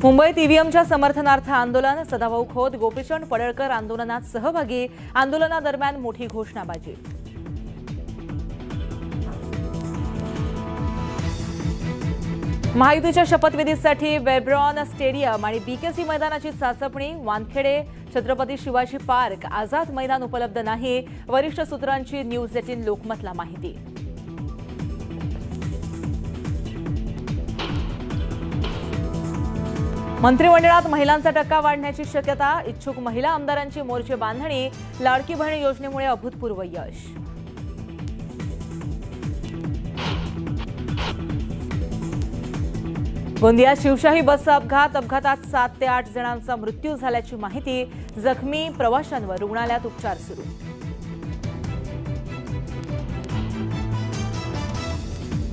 मुंबईत ईव्हीएमच्या समर्थनार्थ आंदोलन, सदाभाऊ खोत, गोपीचंद पडळकर आंदोलनात सहभागी, आंदोलनादरम्यान मोठी घोषणाबाजी। महायुतीच्या शपथविधीसाठी वेब्रॉन स्टेडियम आणि बीकेसी मैदानाची चाचपणी, वानखेडे, छत्रपती शिवाजी पार्क, आझाद मैदान उपलब्ध नाही, वरिष्ठ सूत्रांची न्यूज 18 लोकमतला माहिती। मंत्रिमंडळात महिलांचा टक्का वाढण्याची शक्यता, इच्छुक महिला आमदारांची मोर्चे बांधणी, लाडकी बहीण योजनेमुळे अभूतपूर्व यश। गोंदियात शिवशाही बसचा अपघातात 7 ते 8 जणांचा मृत्यू झाल्याची माहिती, जखमी प्रवाशांवर रुग्णालयात उपचार सुरू।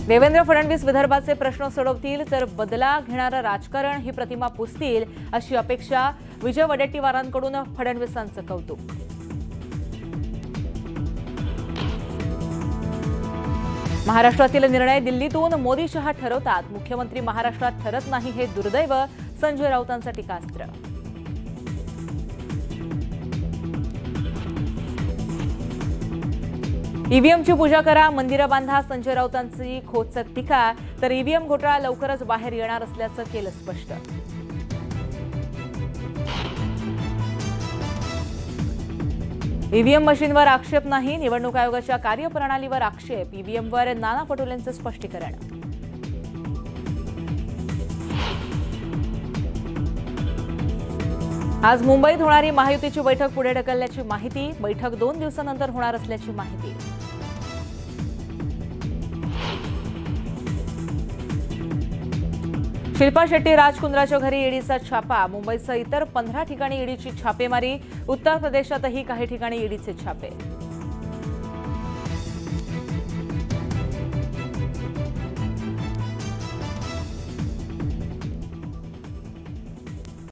देवेंद्र फडणवीस विदर्भाचे प्रश्न सोडवतील तर बदला घेणारं राजकारण ही प्रतिमा पुसतील अशी अपेक्षा, विजय वडेट्टीवारांकडून फडणवीसांचं कौतुक। महाराष्ट्रातील निर्णय दिल्लीतून मोदी शहा ठरवतात, मुख्यमंत्री महाराष्ट्रात ठरत नाही हे दुर्दैव, संजय राऊतांचं टीकास्त्र। ईव्हीएमची पूजा करा, मंदिरं बांधा, संजय राऊतांची खोचक टीका, तर ईव्हीएम घोटाळा लवकरच बाहेर येणार असल्याचं केलं स्पष्ट। ईव्हीएम मशीनवर आक्षेप नाही, निवडणूक आयोगाच्या कार्यप्रणालीवर आक्षेप, ईव्हीएमवर नाना पटोलेंचं स्पष्टीकरण। आज मुंबईत होणारी महायुतीची बैठक पुढे ढकलल्याची माहिती, बैठक 2 दिवसांनंतर होणार असल्याची माहिती। शिल्पा शेट्टी राजकुंद्राच्या घरी ईडीचा छापा, मुंबईसह इतर 15 ठिकाणी ईडीची छापेमारी, उत्तर प्रदेशातही काही ठिकाणी ईडीचे छापे।